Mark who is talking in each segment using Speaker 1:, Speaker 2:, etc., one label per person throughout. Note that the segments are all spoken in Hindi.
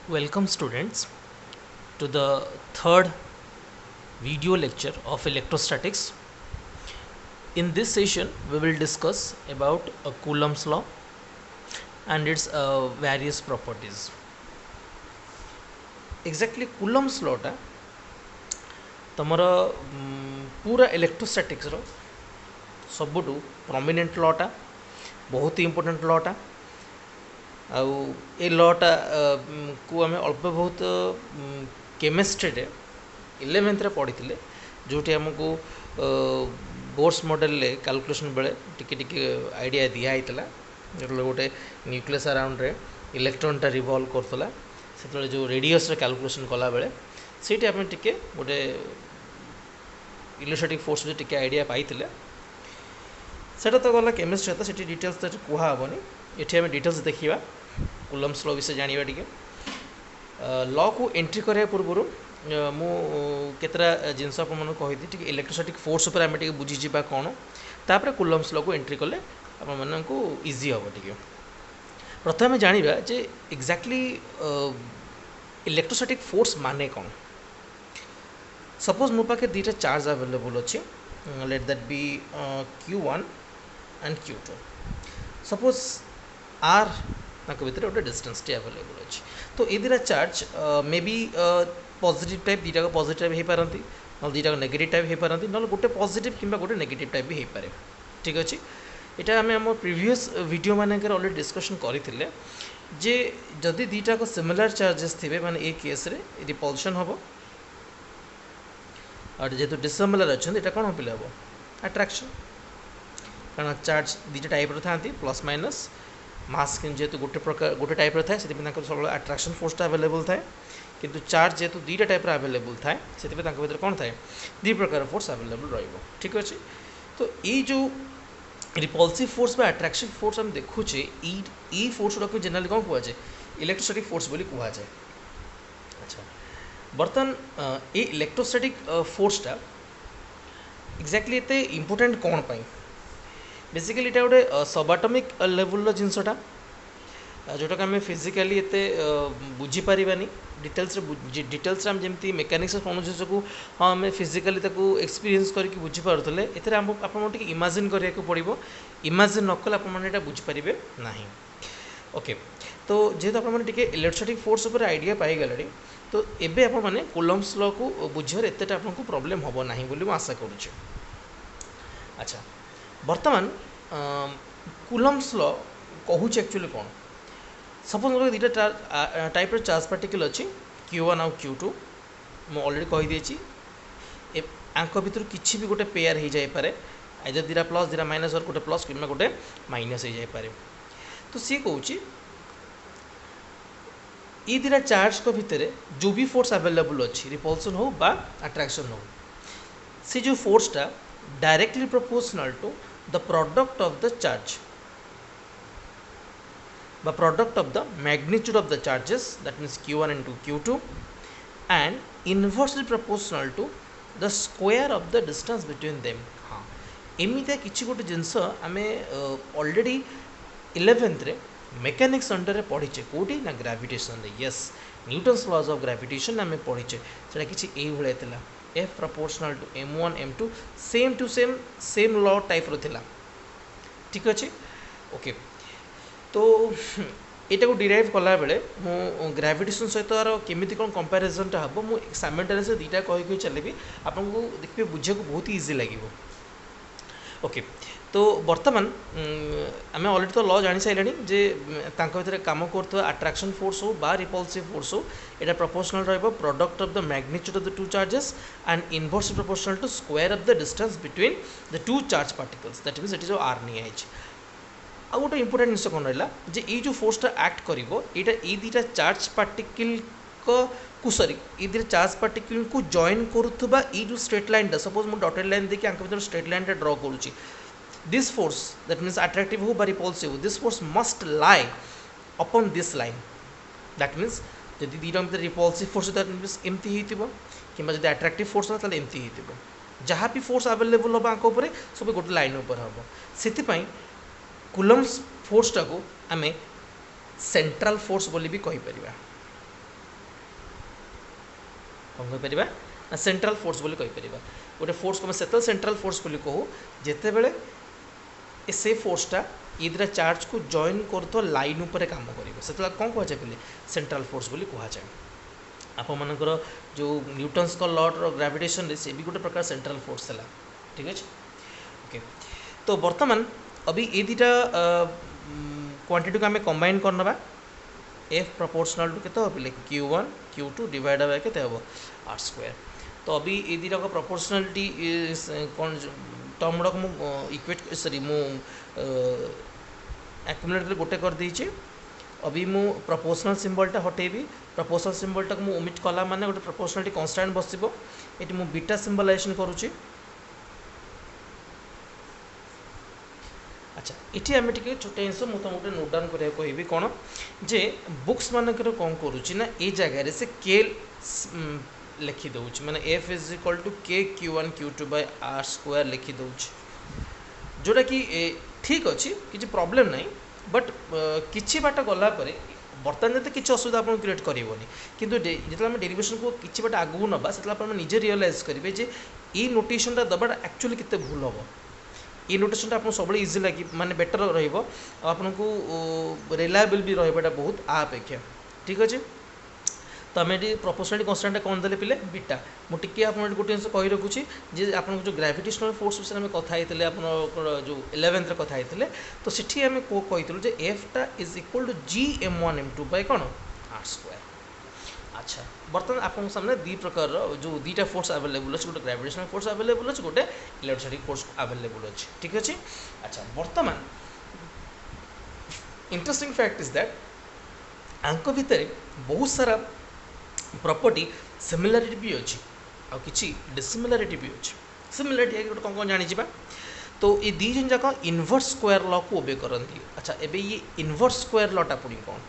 Speaker 1: Welcome students to the third video lecture of electrostatics. In this session we will discuss about Coulomb's law and its various properties. Exactly Coulomb's law टा तमर पूरा इलेक्ट्रोस्टैटिक्स रो सबुठु प्रोमिनेंट लॉ टा बहुत ही इंपोर्टेंट लॉ टा आउ ए लॉटा को आम अल्प बहुत केमिस्ट्री 11th पढ़ी जोटी आमको बोर्स मॉडल कैलकुलेशन बेले टिके आइडिया दिखाई गोटे न्यूक्लियस अराउंड रे इलेक्ट्रॉनटा रिवॉल्व करतला से जो रेडियस कैलकुलेशन कला बेले सीटी आम टिके गोटे इलेक्ट्रोस्टैटिक फोर्स टिके आइडिया पाइले सेटा तो गला केमिस्ट्री था सेठी डिटेल्स तो कहबनी ये आम डिटेल्स देखा कूलम्स लॉ विषय जानिबा टिके लॉ को एंट्री करने पूर्व मु केतरा जिनस आपन कही टी इलेक्ट्रोस्टैटिक फोर्स उपर आम बुझीजा कौन तापर कूलम्स लॉ को एंट्री कले आपन को इजी हम टी प्रथम जानिबा जे एक्जाक्टली इलेक्ट्रोस्टैटिक फोर्स माने कौन सपोज मो पाखे दुईटा चार्ज अवेलेबल अच्छी let that be Q1 and Q2 suppose R भर गोटे डिस्टेंस टी अवेलेबल अच्छी तो ये दुटा charge may be positive type दुटा पॉजिटिव हो पारती ना दुटा नेगेटिव टाइप हो पारती ना गोटे पॉजिटिव कि गोटे नेगेटिव टाइप भी हो पारे ठीक अच्छे यहाँ आम आम प्रीवियस वीडियो मानक ऑलरेडी डिस्कशन करते जे जदि दुटा सिमिलर चार्जेस थे माने ए केस रे रिपल्शन हम और जेहेतु डिसिमिलर अच्छा यहाँ कौन पे हम अट्रैक्शन कारण चार्ज दुटा टाइप था प्लस माइनस मास जेहेतु गोटे प्रकार गोटे टाइप थाए से सब अट्रैक्शन फोर्सटा अवेलेबल थाए किंतु चार्ज जेहेतु दुईटा टाइप अवेलेबल थाए से भर कौन थाए दुई प्रकार फोर्स अवेलेबल रही ठीक अच्छे तो ये जो रिपल्सिव फोर्स बा अट्रैक्शन फोर्स हम देखुचे ई फोर्स गुड़ा जनरली कौन कहुए इलेक्ट्रोस्टैटिक फोर्स बोली कहुए अच्छा बर्तमान ये इलेक्ट्रोस्टैटिक फोर्सटा एक्जाक्टली एते इंपोर्टेंट कौन पाई बेसिकली ये गोटे सबआटमिक लेवल जिनसटा जोटा आम फिजिकाली एते बुझीपारानी डिटेल्स आम जमी मेकानिक्स कौन जिस को हाँ आम फिजिकाली एक्सपीरियंस करके बुझीपारे ये आप इमाजिन करा पड़ो इमाजिन नकले आप बुझीपारे ना ओके तो जेहेतु आपटे इलेक्ट्रोस्टैटिक फोर्स उपर आइडिया पाईगले तो एबे आप मैंने कूलम्स लॉ को बुझे एत आपको प्रोब्लेम हम ना बोली आशा करुचे अच्छा बर्तमान कूलम्स लॉ कहूँ एक्चुअली कौन सपोज दुटा टाइप चार्ज पार्टिकल अच्छी Q1 आउ Q2 मुझे ऑलरेडी कहीदे आंक भितर किसी भी गोटे पेयर हो जाए आइदर दुटा प्लस दुटा माइनस और गोटे प्लस कि गोटे माइनस हो जाए तो सी कौच ये दुटा चार्ज को भितर जो भी फोर्स अवेलेबल अच्छी रिपल्सन हो बा अट्रैक्शन हो सी जो फोर्सटा directly proportional to the product of the charge the product of the magnitude of the charges that means Q1 and Q2 and inversely proportional to the square of the distance between them हाँ एमितिया किसी गोटे जिनस आम ऑलरेडी 11th रे मेकानिक्स अंडर पढ़ीचे कौटी ना ग्रेविटेशन रे yes Newton's laws of gravitation आम पढ़ीचे से किसी ये F proportional to m1 m2 same to same law type रो थिला ठीक अच्छे ओके तो यहाँ को डिराइव कला बेले मु ग्रेविटेशन सहित यार केमी कौन कंपेरिजनटा हम मुझे साइमल्टेनियस दुईटा कही चलि आपको देखिए बुझे बहुत इजी लगे ओके तो बर्तमान आम ऑलरेडी तो लॉ जानी सारे जे भर कम कर अट्रैक्शन फोर्स हो बा रिपल्सिव फोर्स हो यहाँ प्रोपोर्शनल रहिबो product of the magnitude of the two charges and inverse proportional to square of the distance between the two charge particles that means it जो आर नहीं आ गोटे इंपोर्टेंट जिन कौन रहा जे ये जो फोर्सटा एक्ट कर ये दुटा चार्ज पार्टिकल को सॉरी ये दुटा चार्ज पार्टिकल को जॉइन करुवा ये जो स्ट्रेट लाइन सपोज मुझे डॉटेड लाइन देखिए आंक भर स्ट्रेट लाइन ड्र करुँची this force that means attractive हो रिपल्सिव हो this force must lie upon this line that means जब दुटा भर रिपल्सिव फोर्स दैट मीन्स एमती कि जब अट्रैक्टिव फोर्स हो एमती जहाँ भी फोर्स अवेलेबल हम आंक सब गोटे लाइन उपर हम से कूलम्स फोर्सटा को आम सेंट्रल फोर्स बोली भी कही परिबा कौन कहीपर ना सेंट्रल फोर्स बोली कहीपर गोटे फोर्स को से सेंट्रल फोर्स बोली कहू जिते बड़े से फोर्सटा ये दुटा चार्ज को जॉइन कर लाइन उपर काम कर कौन कहुए बोले सेंट्रल फोर्स बोली कहुए आप मनकर जो न्यूटन्स लॉ ग्रेविटेशन से भी गोटे प्रकार सेंट्रल फोर्स है ठीक अच्छे ओके। तो बर्तमान अभी ये दुटा क्वांटिटी को आम कंबाइन करना एफ प्रोपोर्शनल टू के बोले Q1 Q2 डिवाइड बाय के आर स्क्वायर। तो अभी ये दुटा का प्रोपोर्शनलिटी कौन टर्म गुड़ाक इक्वेट सॉरी मु एक्युमुलेटर गोटे कर दीजिए। अभी मु प्रोपोर्शनल सिंबलटा हटेबी प्रोपोर्शनल सिंबलटा को मु ओमिट कला माने गोटे प्रोपोर्शनलिटी कांस्टेंट बसिबो एटी मु बीटा सिंबलाइजेशन करूची। अच्छा इटी आम टे छोटे जिनस मुझे गोटे नोट डाउन करा कहबी कौन जे बुक्स मानकर कौन करुच्ची ना ये जगह से के लिखिदे मैंने एफ इज इक्वल टू के Q1 Q2 by are square लिखिदे जोटा कि ठीक अच्छे किसी प्रॉब्लम नहीं बट किसी बाट गला बर्तमान जब किसी असुविधा आप क्रिएट करनी किंतु जो डेरिवेशन को किसी बाट आगू नवा से निजे रियलाइज करेंगे जे ये नोटेशनटा दबाटा एक्चुअली कितने भूल हम ये नोटेशनटा आपको सब इजी लगे माने बेटर रको रिलायबल भी रहा बहुत आपेक्षा ठीक अच्छे। तो आम ये प्रोपोर्शनलिटी कांस्टेंट कौन देले पिले बीटा मुझे आप गोटे जिन कही रखुच्छी जे आप जो ग्रेविटेशनल फोर्स विषय में कथा आप जो 11th कथा होते तो सेठी आम कही जे एफटा is equal to GM1M2 by कौन आर स्क्वायर। अच्छा बर्तमान आप सामने दी प्रकार जो दीटा फोर्स अवेलेबल अच्छे गोटे ग्रेविटेशनल फोर्स अवेलेबल अच्छे गोटे इलेक्ट्रोस्टैटिक फोर्स अवेलेबल अच्छे ठीक अच्छे। अच्छा बर्तमान इंटरेस्टिंग फैक्ट इज दैट आंक भितर बहुत सारा प्रॉपर्टी सिमिलरिटी भी अच्छी आ कि डिसिमिलरिटी भी अच्छी। सिमिलरिटी गोटे कौन कौन जानी तो ये दी जन जाक इनवर्स स्क्वायर लॉ को ओबे करती। अच्छा एबे ये इनवर्स स्क्वायर लॉटा पुणी कौन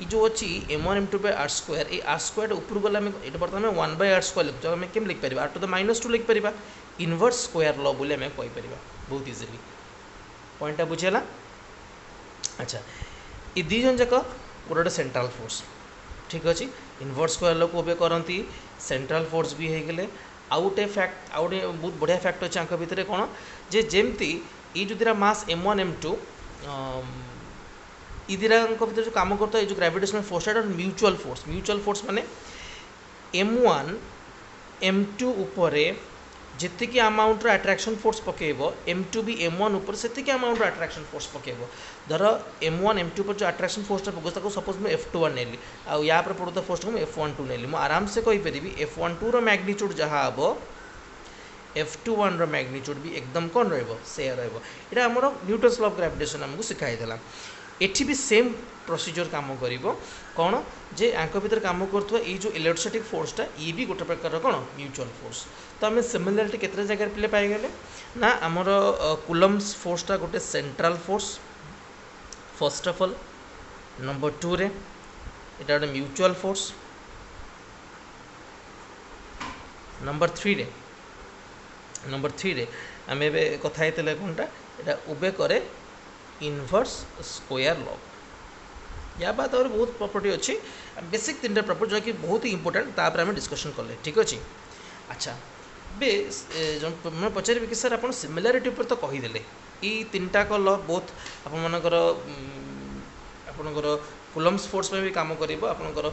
Speaker 1: ये जो अच्छी M1M2 बाय आर स्क्वायर ये आर स्क्वायर ऊपर गला ये बर्तमान 1 बाय आर स्क्वायर लिखुँ आम केम लिखिपर आर टू द -2 लिखिपर इनवर्स स्क्वायर लॉ बोले आम कहीपर बहुत इजिली पॉइंटा बुझेगा। अच्छा ये दी जन जाक गोटे सेंट्रल फोर्स ठीक अच्छे इनवर्स स्क्वायर लॉ को ओबे करती सेंट्रल फोर्स भी हो गले आउ गोटे फैक्ट आउ गोटे बहुत बढ़िया फैक्ट अच्छे आंक भितर कौन जे जमती ये जो दिरा मास M1M2 ये दिरा भर जो कम करता है जो ग्रेविटेशनल फोर्स म्यूचुअल फोर्स माने M1 M2 उपरे जितकी अमाउंट अट्रैक्शन फोर्स पकेब M2 भी M1 उपर से अमाउंट अट्रैक्शन फोर्स पकेब धर M1 M2 पर जो अट्रैक्शन फोर्स पकड़ सपोज मैं F21 नेली आ या पर पड़ता फोर्स को मैं F12 नेली मुझे आराम से कहीपरि F12 मैग्नीट्यूड जहाँ हम F21 मैग्नीट्यूड भी एकदम कौन रे रहा आमर न्यूटन्स लॉ ऑफ ग्रेविटेशन आमको शिखाई देला। एठी भी सेम प्रोसीजर काम करिवो कौन जे आंक भीतर काम करथवा ये जो इलेक्ट्रोस्टैटिक फोर्सटा ये भी गोटे प्रकार कौन म्यूचुअल फोर्स। तो आम सिमिलरिटी केते जगह पिले पाइगले ना आमर कूलम्स फोर्सटा गोटे central force first of all number 2 रे एटा गोटे म्यूचुअल फोर्स नंबर 3 रे आम ए कथा होते कौनटा एटा उबे करे इनवर्स स्क्वायर लॉ या बाद और बहुत प्रॉपर्टी अच्छी बेसिक 3टा प्रॉपर्टी जो कि बहुत ही इंपोर्टेंट तापर आम डिस्कशन कले ठीक अच्छे। अच्छा बे मैं पचारि कि सर आप सिमिलारिटी पर तो कहीदे ये 3टा लॉ बहुत आपर आपणकर कूलम्स फोर्स भी काम कर आपणकर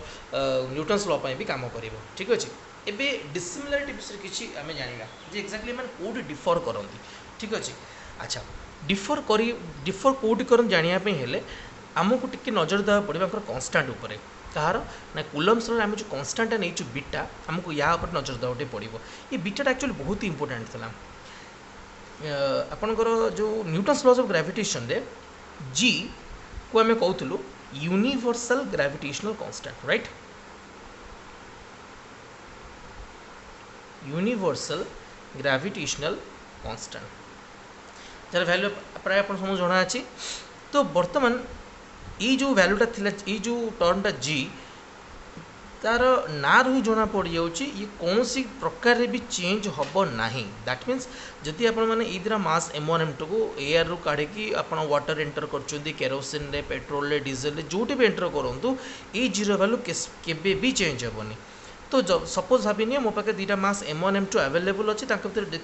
Speaker 1: न्यूटन्स लॉ भी काम कर ठीक अच्छे। एबे डिसिमिलारिटी विषय किसी आम जाना जे एक्जाक्टली मैंने कौटी डिफर करती ठीक अच्छे। अच्छा डिफर कौटी कर जानापी हेले आमको टिके नजर देवा पड़े कन्स्टाट उपर कहार ना कूलम्स आम जो कन्स्टाटा नहीं बीटा आमको या नजर देवा पड़ो ये बीटाटा एक्चुअली बहुत ही इंपोर्टेंट था आपणकर जो न्यूटन्स लॉज ऑफ ग्रेविटेशन रे जी को आम कहूँ universal gravitational constant right universal gravitational constant jar value प्राय आप समझ जना अच्छी। तो बर्तमान ये जो वैल्यूटा थिला ये जो टर्मटा जी तार ना रही जना पड़ जाऊँगी ये कौन सी प्रकार भी चेंज हम ना दैट मीन्स जदि आप इधर मास M1 M2 को एयर रू काढ़ी आप वाटर एंटर कर केरोसिन रे पेट्रोल रे डीजेल रे जोटी भी एंटर करूँ ये जीरो वैल्यू केबे भी चेंज हेनी तो जब सपोज भाविनी मो पाखे दुईटा मास M1 M2 अवेलेबल अच्छी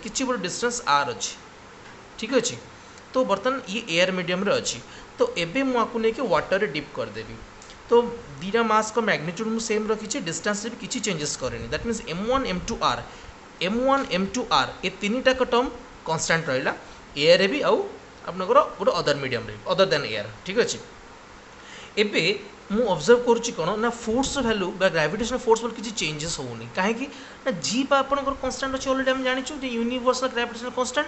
Speaker 1: किसी गोटे डिस्टेंस R अच्छी ठीक अच्छे तो बर्तमान ये एयर मीडियम रे अच्छी तो एबे मुझे नहीं वाटर रे डिप करदेवी तो दुईटा मास को मैग्नीट्यूड मुझे सेम रखी डिस्टेंस भी किसी चेंजेस करेनि that means M1 M2 R M1 M2 R ये तीन टाक टर्म कन्स्टांट रहा एयर भी आउ आपनकर गोटे अदर मीडियम रे अदर देन एयर ठीक अच्छे एबे मु ऑब्जर्व करुच्ची कौन ना force value gravitational force value किसी चेंजेस होनी कहीं ना जी आपंकर कन्स्टांट अच्छे ऑलरेडी आम जाचु universal gravitational constant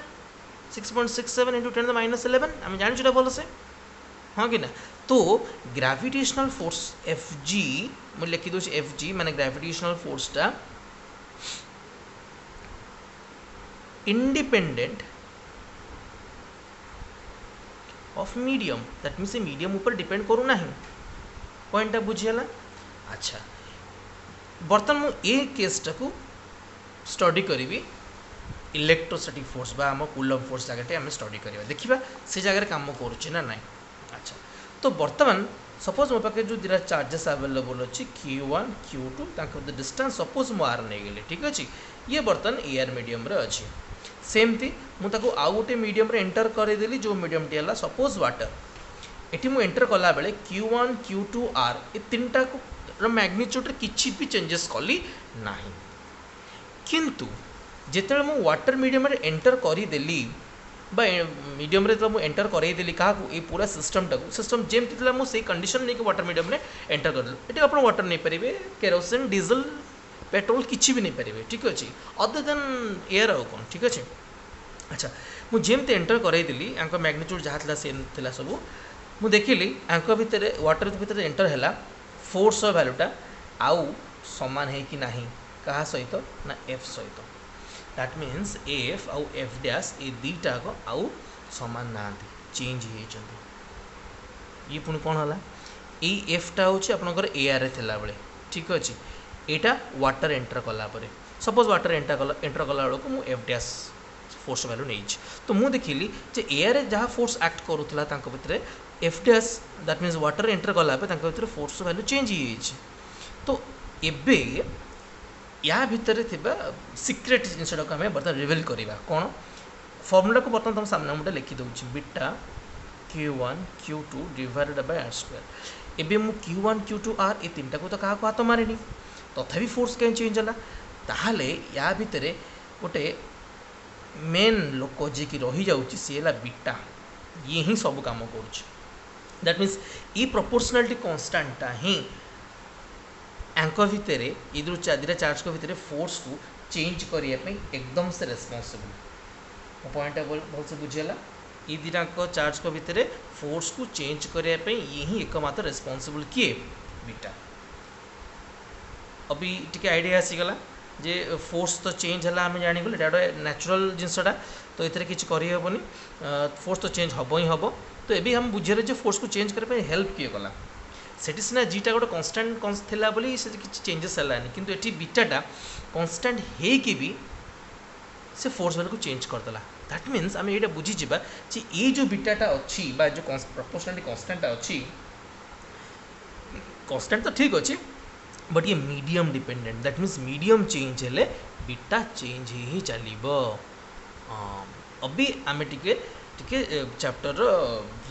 Speaker 1: 6.67 into 10 to the minus 11 आम जाचुटा भल से हाँ कि ना तो ग्रेविटेशनल फोर्स एफ जी मुझे लिखी दूसरी एफ जी माने ग्रेविटेशनल फोर्सटा independent of medium that means medium ऊपर डिपेंड करू ना पॉइंटा बुझीगला अच्छा बर्तमान मुझे केसटा को स्टडी करी इलेक्ट्रोस्टैटिक फोर्स बा आम कूलम फोर्स जगह आम स्टडी करवा देखा से जगह काम करुच्चे ना नाई अच्छा तो बर्तमान सपोज मो पाखे जो दुटा चार्जेस अवेलेबल अच्छी Q1 Q2 डिस्टेंस सपोज मु आर नहीं गली ठीक अच्छे ये बर्तमान एयर मीडियम रे अच्छी सेमती मुझे आउ गोटे मीडियम रे एंटर करदेली जो मीडियम टी है सपोज वाटर ये मुझे एंटर कला बेले Q1 Q2 R ये तीन टाक मैग्नीट्यूड किसी भी चेंजेस कली ना किंतु जिते मु वाटर मीडियम रे एंटर करदेली मीडियम रे तो एंटर करदेली क्या ये पूरा सिस्टम जमती था मुझे कंडीशन नहीं कि वाटर मीडियम रे एंटर करदेलु ये आप वाटर नहीं पारे केरोसिन डीजल पेट्रोल किसी भी नहीं पारे ठीक अच्छे अदर देन एयर आउ कौन ठीक अच्छे अच्छा मुझे एंटर करदेली मैग्नीट्यूड जहाँ था से सब मुझे देखिली भितर वाटर भितर एंटर है फोर्स वैल्यूटा आउ समान है कि नहीं क्या सहित ना एफ सहित दैट मीन्स एफ आउ एफ डैश ये दुईटा आउ समान ना चेंज ये पुणी कौन है ये एफटा हूँ आपंकर एयर थिला बेले ठीक अच्छे यहाँ वाटर एंटर कलापर सपोज वाटर एंटर कला बेलू मुझे एफ डैश फोर्स वैल्यू नहीं तो मुझे देखिली जे एयर जहाँ फोर्स एक्ट करूला भितर F dash that means water enter कलापर फोर्स वैल्यू चेंज हो तो एबे या भितर थिबा सीक्रेट जिनसा आम बर्तमान रिवील करवा कौन फर्मुला को बर्तमान तुम सामने मुझे लिखी दूसरी beta Q1 Q2 divided bye R square एबे मु Q1 Q2 R ये तीन टाक तो क्या हाथ मारे तथापि फोर्स कहीं चेंज है ताहले या भितर गोटे मेन लोक जी की रही जाऊँगी सी है बीटा ये ही सब काम कर दैट मीन्स ये प्रोपोर्शनालिटी कांस्टेंटा ही एंकर भितर ये दुटा चार्ज को भितर फोर्स को चेंज करने एकदम से रेस्पॉन्सिबल मो पॉइंट भल से बुझीगला ये दुटा चार्ज को भितर फोर्स को चेंज करने ये ही एकमात्र रेस्पॉन्सिबल किए बीटा अभी टी आइडिया आसीगला जे फोर्स तो चेंज है आम जानीगले गोटे नेचुरल जिनसटा तो ये किसी करहबनी फोर्स तो चेंज हम ही हम तो ये हम बुझे जो फोर्स को चेंज करने हेल्प किए कला सेठी सीना जीटा गोटे कन्स्टांट थिला बोली से किसी चेंजेस है किंतु ये बीटाटा कन्स्टांट है भी से फोर्स वैल्यू को चेंज करदेला दैट मीन्स आम ये बुझीजा जे ये जो बीटाटा अच्छी जो प्रोपोर्शनालिटी कांस्टेंट अच्छी कांस्टेंट तो ठीक अच्छे बट ये medium dependent that means medium change है बीटा चेंज ही चलो अभी आम टिके चैप्टर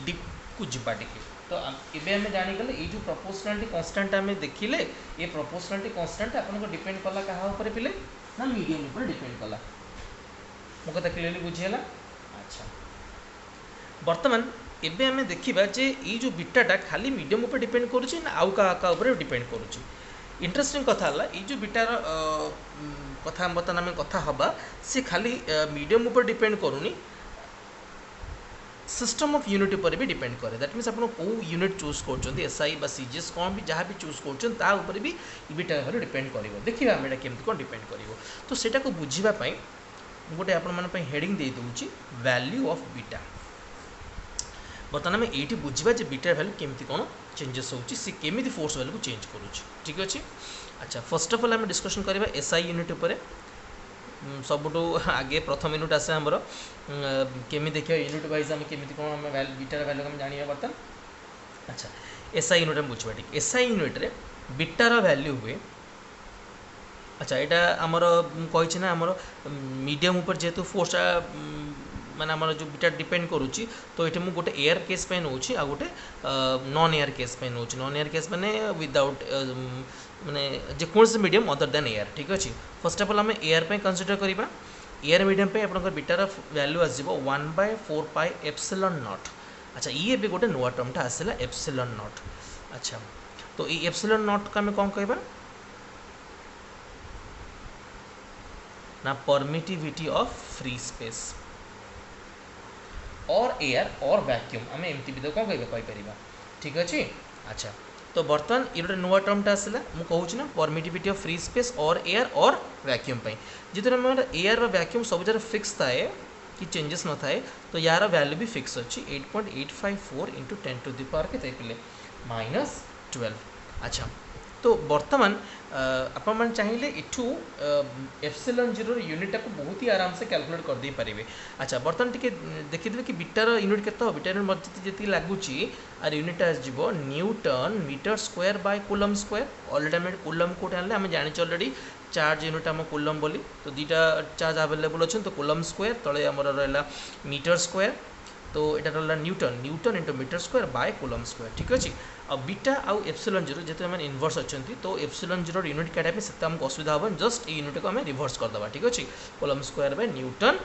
Speaker 1: डीप को जीवा टिके तो ये आम जानीगले ये जो प्रोपोर्शनालिटी कांस्टेंट आम देखिले ये प्रोपोर्शनालिटी कांस्टेंट आपको डिपेंड कला क्या पे ना मीडियम ऊपर डिपेंड कला मो कथा क्लियरली बुझीगला अच्छा बर्तमान एबे आम देखा जे ये जो बीटाटा खाली मीडियम ऊपर डिपेंड करुच्ची ना आउ क्या ऊपर डिपेंड करुच्ची इंटरेस्टिंग कथा है ये जो बीटार कथा बर्तमान आम कथा हवा सी खाली मीडियम ऊपर डिपेंड करूनी सिस्टम ऑफ यूनिट पर भी डिपेंड करे दैट मीन्स आप कौ यूनिट चूज कर एसआई बा सीजीएस कौन भी जहाँ भी चूज कर भी बीटा भाव डिपेंड कर देखिए आम यहाँ केमती कौन डिपेंड कर तो सेटा को बुझापी गोटे आपण हेडिंग दे दूँ वैल्यू ऑफ बीटा बर्तमान आम ये बुझा बीटा वैल्यू केमती कौन चेंजेस होमी फोर्स वैल्यू को चेंज करुच्ची ठीक अच्छे अच्छा फर्स्ट ऑफ ऑल आम डिस्कशन करवा एसआई यूनिट उपर सबुठू आगे प्रथम यूनिट आसे आमर केमी देखिए यूनिट वाइज आम केमी कौन आम बीटार वैल्यू आम जाना बर्तमान अच्छा एसआई यूनिट आम बुझा ठीक एसआई यूनिट रे बीटार वैल्यू हुए अच्छा यहाँ आमर कही ना आमर मीडियम ऊपर जेहेतु फोर्सटा माने आमर जो बीटा डिपेंड करुच्ची तो ये मुझे गोटे एयर केस पे नौ आ गोटे नॉन एयर केस पे नौ नॉन एयर केस माने विदाउट माने जेकोसी मीडियम अदर देन एयर ठीक अच्छे फर्स्ट ऑफ ऑल आम एयर पे कंसीडर करवा एयर मीडियम पे आप बीटार वैल्यू आसो 1/4 एप्सिलॉन नॉट अच्छा ये भी गोटे नुआ टर्मटा आसला एप्सिलॉन नॉट अच्छा तो ये एप्सिलॉन नॉट को आम कौन कहबा ना परमिटिविटी ऑफ फ्री स्पेस और एयर और वैक्यूम आम एमती भी कौन कह ठीक अच्छे अच्छा तो बर्तमान ये गोटे नुआ टर्मटा आसला मुझे कहूँ ना परमिटिविटी ऑफ फ्री स्पेस और एयर और वैक्यूम जितने आम एयर और वैक्यूम सब जगह फिक्स थाए कि चेंजेस न थाए तो यार वैल्यू भी फिक्स अच्छी 8.854 इंटू 10 टू द पावर के -12 अच्छा तो बर्तमान आपण मैंने चाहिए इठू एप्सिलॉन जीरो यूनिटा को बहुत ही आराम से कैलकुलेट कर दे पारे अच्छा बर्तमान टी देखिए कि बीटार यूनिट के बीटार जी लगुच आर यूनिट आसो newton metre square by coulomb square already आम कूलम कोट आने आम जानी ऑलरेडी चार्ज यूनिट आम कूलम बोली तो दुईटा चार्ज आवेलेबल अच्छे तो कूलम स्क्वायर तले आमर रहा मीटर स्क्वायर तो यहाँ रहा newton newton into metre square by coulomb square ठीक अच्छे आ बीटा आउ एप्सिलॉन जीरो जेहतु आम इनवर्स अच्छा तो एप्सिलॉन जीरो यूनिट काटा से आमको असुविधा हम जस्ट ये यूनिट को आम रिभर्स करदे ठीक अच्छे coulomb square by newton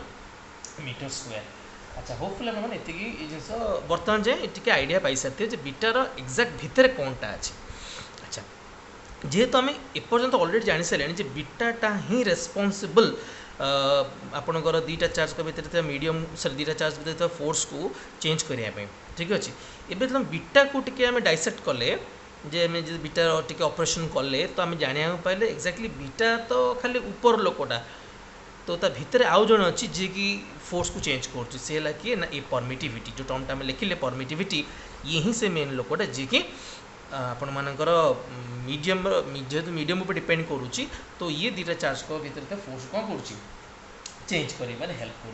Speaker 1: metre square अच्छा होपफुल मैंने ये जिस बर्तमान जाए टी आइडिया पाई सारी बीटार एक्जाक्ट भितर कौनटा अच्छे अच्छा जेहेतु आम एपर्यंत अलरेडी जानी सारे बीटाटा ही रेस्पॉन्सिबल आपणकर दुईटा चार्ज भितर मीडियम सॉरी दुईटा चार्ज भितर फोर्स को चेंज करने ठीक अच्छे एवं तुम बीटा को टी आम डाइसेक्ट कले जे आम बीटा टी ऑपरेशन कले तो आम जाना पाइले एक्जाक्टली बीटा तो खाली ऊपर लोकटा तो ता भितर आउ जन अच्छी जी की फोर्स को चेंज कर सी है किए ना ये परमिटिविटी जो टर्मटा आम लिखिले परमिटिविटी ये ही से मेन लोकटा जी की आपण मानकर मीडियम जेहेतु मीडियम उपर डिपेंड करुच्ची तो ये दुईटा चार्ज को भीतर फोर्स कौन कर चेंज कर हेल्प कर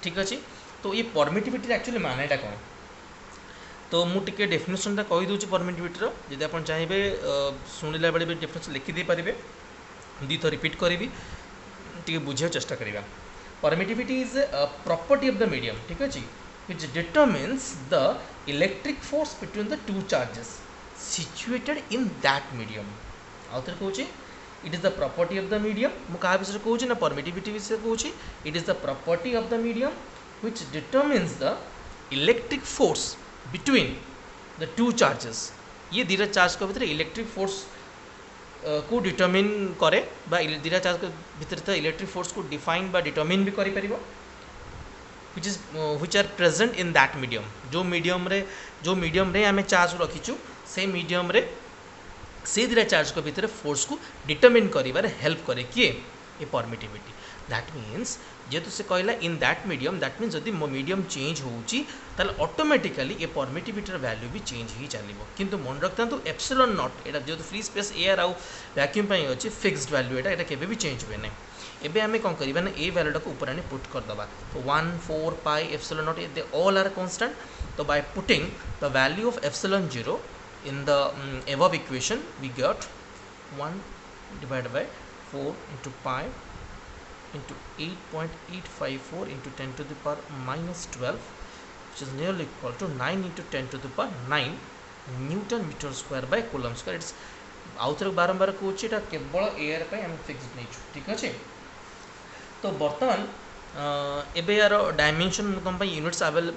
Speaker 1: ठीक अच्छे तो ये परमिटिविटी एक्चुअली मानेटा कौन तो मुझे डेफिनेशनटा कहीदे परमिटिविटी जब आप चाहिए शुणिला बेले भी डेफिनेशन लिखिदे पारे दी थर रिपीट करी टी बुझे चेष्टा करवा permittivity is property of the medium ठीक अच्छे which determines the electric force between the two charges situated in that medium आउ थे कहूँ it is the property of the medium मु क्या विषय कहूँ ना permittivity विषय कहूँ it is the property of the medium which determines the electric force between the two charges ये दुईटा चार्ज के भीतर इलेक्ट्रिक फोर्स को डिटरमिन करे दुईटा चार्ज के भीतर इलेक्ट्रिक फोर्स को डिफाइन बा डिटरमिन भी करि which are present in that medium जो मीडियम रे आम चार्ज रखीचु से मीडियम रे से दुईटा चार्ज के भीतर फोर्स को डिटरमिन कर हेल्प करे किए ये परमिटिविटी दैट मीन्स जेहेतु से कहला in that medium that means जदि मो मीडियम चेंज होची ताले ऑटोमेटिकली ये परमिटिविटीर वैल्यू भी चेंज ही चलो किंतु मन रखता एप्सिलॉन नॉट एटा जेहेतु फ्री स्पेस एयर आउ वैक्यूम पे अच्छे फिक्स्ड वैल्यू एटा केबे भी चेंज हुए ना एबे आमे कौन करबा ना ए वैल्यूटा को ऊपर आने पुट कर दबा तो 1 4 pi epsilon naught they all are constant तो by putting the value of epsilon 0 in the above equation we got 1 divided by 4 into pi into 8.854 into 10 to the power minus 12 which is nearly equal to 9 into 10 to the power 9 Newton meter square by coulomb square it's आउ थे बारंबार कहूँ यहाँ केवल एयर पे हम फिक्स नहीं ठीक अच्छे तो बर्तमान एबे यार डायमेंशन तुम यूनिट्स आवेल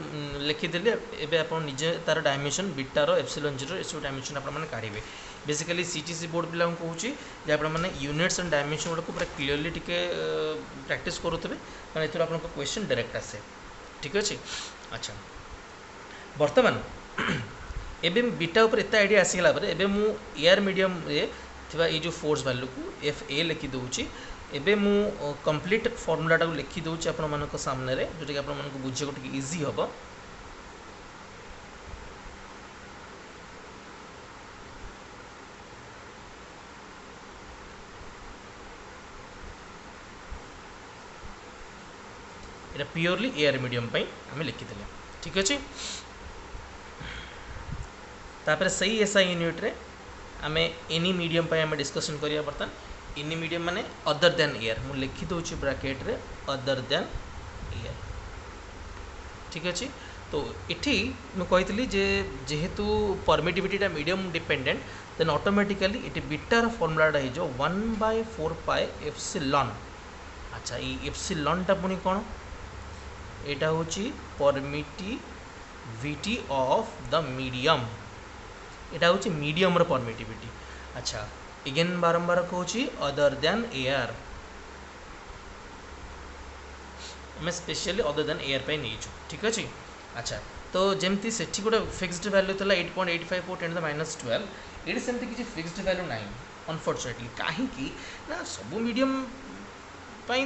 Speaker 1: लिखिदेली एबे आप निजे तार डायमेंशन बीटार एप्सिलॉन जीरो सब डायमेंशन आपने काढ़े बेसिकली सीटीसी बोर्ड पिला कहूँ जे आपने यूनिट्स एंड डायमेंशन गुड़ा पूरा क्लीयरली टिके प्रैक्टिस करुवे कारण आप क्वेश्चन डायरेक्ट आसे ठीक अच्छे अच्छा बर्तमान एबे बीटा उपर एत आइडिया आसीगला एबे मु एयर मीडियम रे थिबा ये जो फोर्स वैल्यू को एफ ए लिखि दूची एबे मु कंप्लीट फॉर्मूलाटा को लिखि दूची आपण मानक सामने रे जोटा कि आपण मानक बुझे को टिके इजी हबो एटा प्योरली एयर मीडियम पई हमें लिखि देले ठीक अछि तापर सही एसआई यूनिट रे आमे एनी मीडियम पे आमे डिस्कशन करिया बर्तन इन मीडियम माने अदर देन एयर मु लिखि दउछि ब्रैकेट रे अदर देन एयर ठीक अछि। तो इठी मैं कही जे जेहेतु परमिटिविटीटा medium dependent then automatically it बीटार फॉर्मूलाटा हो जो 1/4 एप्सिलॉन। अच्छा ये एप्सिलॉनटा पुणी कौन एटा होची परमिटिविटी ऑफ द मीडियम एटा होची मीडियम रो परमिटिविटी। अच्छा अगेन बारंबार कहूँ अदर देन एयर मैं स्पेशली अदर देन एयर पे नहीं ठीक अच्छे। अच्छा तो जमती से गोटे फिक्स्ड वैल्यू था 8.85 10 to the -12 ये सेमती किसी फिक्स्ड वैल्यू ना अनफॉर्चुनेटली कहीं ना सब मीडियम